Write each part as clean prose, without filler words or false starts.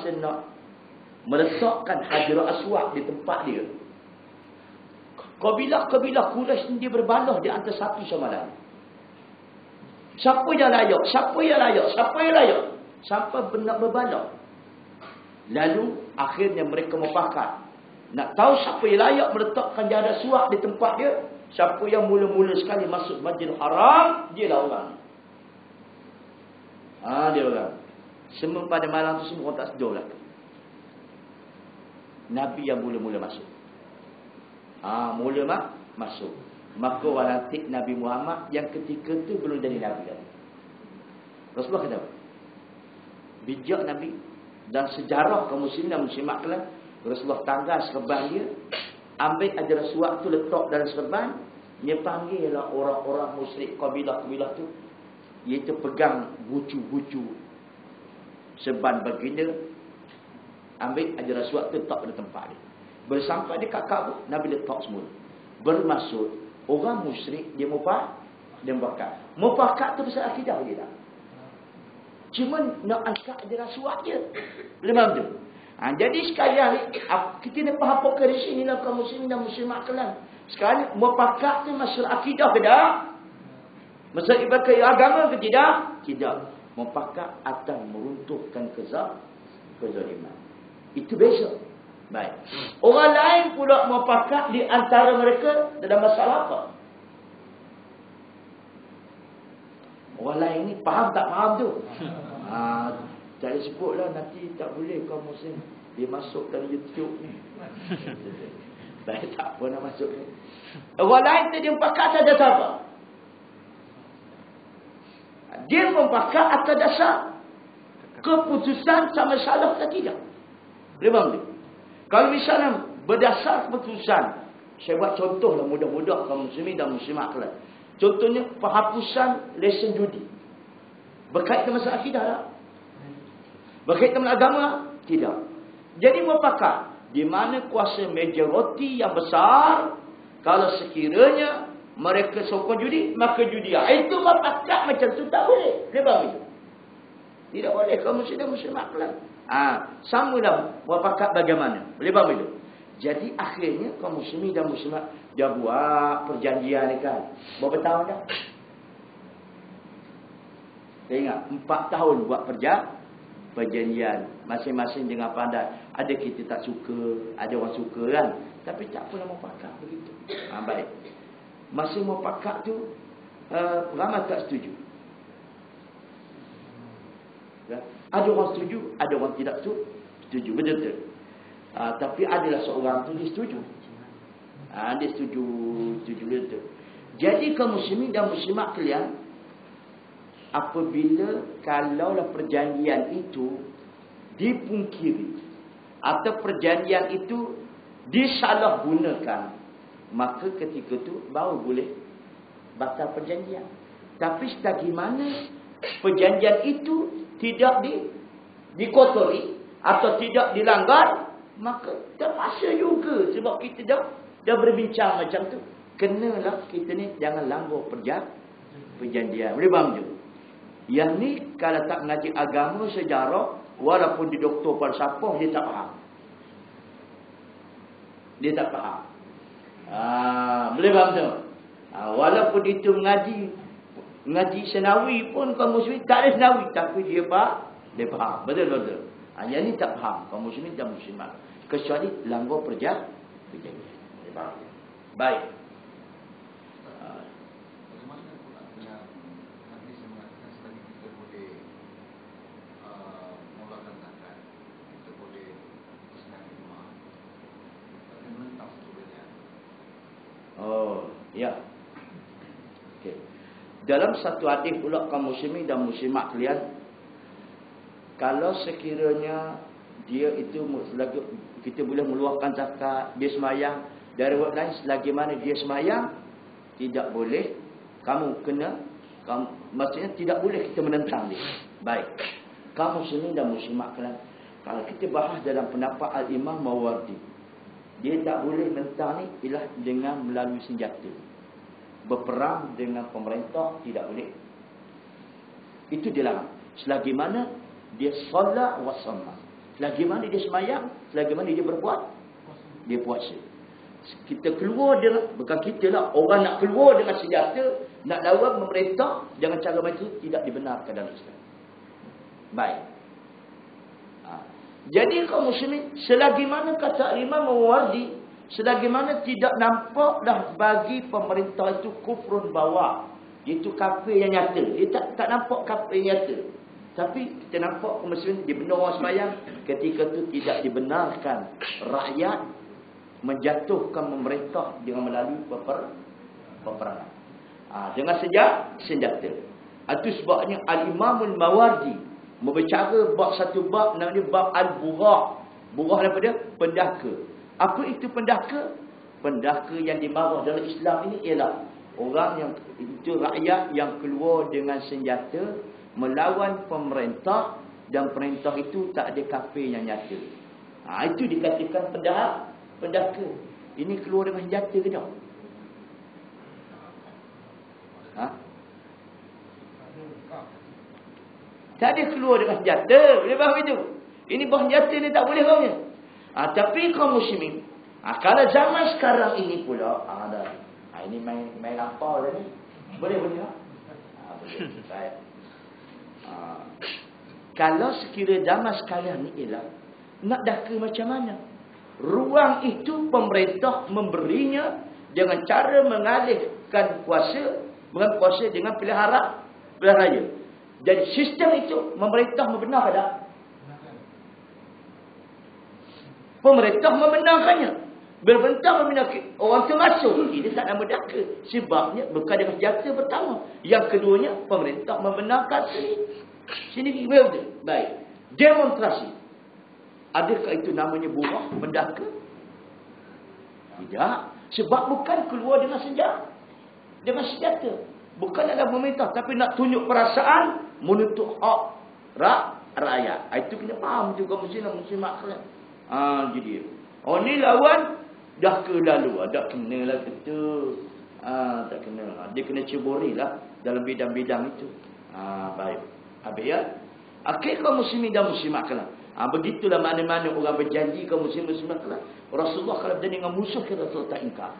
masa nak meletakkan Hajar Aswad di tempat dia, kabilah-kabilah Quraisy ni dia berbalah di antara satu sama lain. Siapa yang layak? Siapa yang layak? Siapa yang layak? Sampai benar berbalah. Lalu akhirnya mereka mufakat. Nak tahu siapa yang layak meletakkan Hajar Aswad di tempat dia, siapa yang mula-mula sekali masuk Masjidil Haram, dia lah orang. Dia orang. Semua pada malam tu semua orang tak sedar lah. Nabi yang mula-mula masuk. Masuk. Maka orang lantik Nabi Muhammad yang ketika tu belum jadi Nabi lagi. Rasulullah kata, bijak Nabi dan sejarah kaum muslimin dan muslimat kelak, Rasulullah tanggal serban dia, ambil Hajar Aswad tu letak dalam serban, dia panggil lah orang-orang musyrik kabilah-kabilah tu, iaitu pegang bucu-bucu serban baginda, ambil Hajar Aswad tu letak pada tempat dia. Bersampai dia kat Kaabah, Nabi letak semula. Bermaksud orang musyrik dia mufakat. Mufakat tu pasal akidah dia tak. Cuma nak angkat Hajar Aswad je. Memang tu. Jadi sekalian kita nak faham pokok di sini lah kaum muslimin dan muslimat kalian. Sekarang mufakat tu masalah akidah ke tak? Masalah ibadah agama ke tidak? Tidak. Mufakat akan meruntuhkan kezaliman. Itu beza. Baik. Orang lain pula mufakat di antara mereka dalam masalah apa? Orang lain ni faham tak faham tu? Tak sebutlah nanti tak boleh kaum muslim dia masuk dalam YouTube ni. Baik, tak apa nak masuk ni. Orang lain tu dia mufakat atas apa? Dia mufakat atas dasar keputusan sama salah atau tidak. Boleh tak? Kalau misalnya berdasar keputusan, saya buat contoh lah mudah-mudah kaum muslimin dan muslimat kalian. Contohnya penghapusan lesen judi. Berkaitan masalah akidah tak? Berkaitan dengan agama? Tidak. Jadi mufakat di mana kuasa majoriti yang besar, kalau sekiranya mereka sokong judi, maka judi. Itu mufakat macam tu tak boleh. Boleh. Tidak boleh kaum muslim dan muslimat kalian. Sama dah mufakat bagaimana? Boleh faham itu? Jadi akhirnya kaum muslimin dan muslimat dia buat perjanjian ni kan. Berapa tahun dah? Saya ingat 4 tahun buat perjanjian. Masing-masing dengan pandai. Ada kita tak suka, ada orang suka kan. Tapi tak pernah mufakat begitu. Baik. Masa mufakat tu ramai tak setuju. Ada orang setuju, ada orang tidak setuju. Betul-betul. Tapi adalah seorang tu dia setuju. Dia setuju betul. Jadi kaum muslimin dan muslimat kalian, apabila kalaulah perjanjian itu dipungkiri atau perjanjian itu disalahgunakan, maka ketika itu baru boleh batal perjanjian. Tapi selagi mana perjanjian itu tidak dikotori atau tidak dilanggar, maka terpaksa juga sebab kita dah berbincang macam tu. Kenalah kita ni jangan langgar perjanjian. Boleh faham je? Yang ni kalau tak mengaji agama sejarah, walaupun dia doktor falsafah, dia tak faham. Dia tak faham. Boleh faham tu? Walaupun itu mengaji senawi pun kaum muslimin tak ada senawi, tapi dia faham. Betul. Yang ni tak faham kaum muslimin dan muslimat, kecuali langgar perjanjian. Baik. Bagaimana pula dengan hadis yang mengatakan selagi kita boleh mengeluarkan zakat, kita boleh bersihkan rumah, tapi menentang sebenarnya. Ya. Okey. Dalam satu hadis pula kaum muslimin dan muslimat kalian, kalau sekiranya dia itu kita boleh mengeluarkan zakat, dia semayang, dari waktu lain selagi mana dia semayang, tidak boleh maksudnya tidak boleh kita menentang dia. Baik. Kaum muslimin dan muslimat kalian, kalau kita bahas dalam pendapat Al-Imam Mawardi, dia tak boleh menentang ni ialah dengan melalui senjata. Berperang dengan pemerintah tidak boleh. Itu dilarang. Selagi mana dia solat wa sama. Selagi mana dia semayang, selagi mana dia berbuat, dia puasa. Kita keluar dengan, bukan kita lah, orang nak keluar dengan senjata, nak lawan memerintah dengan cara macam itu tidak dibenarkan dalam Islam. Baik. Jadi kaum muslimin, selagi mana kata Imam Mawardi, selagi mana tidak nampak dah bagi pemerintah itu kufrun bawah, itu kafir yang nyata. Dia tak nampak kafir yang nyata. Tapi kita nampak kaum muslimin dibenar orang sembahyang, ketika itu tidak dibenarkan rakyat menjatuhkan pemerintah dengan melalui peperangan. Dengan senjata. Itu sebabnya Al-Imamul Mawardi berbicara bab satu bab namanya bab Al-Burah. Burah apa dia? Pendaka. Apa itu pendaka? Pendaka yang dimarah dalam Islam ini ialah orang yang itu rakyat yang keluar dengan senjata melawan pemerintah dan perintah itu tak ada kafir yang nyata. Itu dikatakan pendaka. Ini keluar dengan senjata ke tak? Tak ada keluar dengan senjata. Boleh faham itu? Ini bahan senjata ni tak boleh fahamnya. Tapi kaum muslimin, kalau zaman sekarang ini pula, ini main lampau dah ni. Boleh tak? Boleh. Baik. Kalau sekiranya zaman sekarang ni ialah nak daka macam mana? Ruang itu pemerintah memberinya dengan cara mengalihkan kuasa dengan pilihan raya. Jadi sistem itu pemerintah membenarkan tak? Pemerintah membenarkannya. Berbentang membenarkan. Orang tu masuk. Ini tak nama daka. Sebabnya bukan dengan senjata pertama. Yang keduanya pemerintah membenarkan sini. Baik. Demonstrasi. Adakah itu namanya burah, mendaka? Tidak. Sebab bukan keluar dengan senjata. Bukan ada meminta, tapi nak tunjuk perasaan, menuntut hak rakyat. Itu kena faham juga muslimat kalian. Jadi, ni lawan dah ke lalu. Tak kenalah betul. Tak kena. Dia kena ceburilah dalam bidang-bidang itu. Baik. Habis ya. Akhir kaum muslimin dan muslimat kalian. Begitulah mana-mana orang berjanji kaum muslimat kalian. Rasulullah kalau berjanji dengan musuh, kita Rasulullah tak ingkar.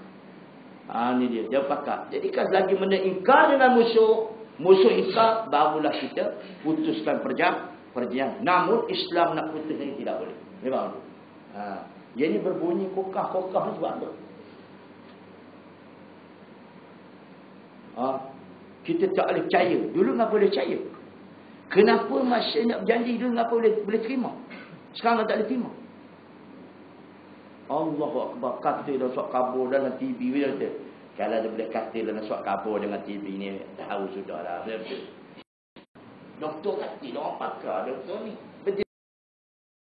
Ini dia pakat. Jadi kan lagi mana ingkar dengan musuh ingkar, barulah kita putuskan perjanjian. Namun Islam nak putus ini tidak boleh. Memang. Jadi berbunyi kokah-kokah sebab apa? Kita tak boleh percaya. Dulu ngapa boleh percaya? Kenapa masa nak berjanji dulu ngapa boleh terima? Sekarang tak boleh terima. Allahu Akbar, kata dalam surat kabur dalam TV dia. Kalau dia boleh kata dalam surat kabur dengan TV ni, tahu sudah lah. Doktor kata, orang pakar doktor ni.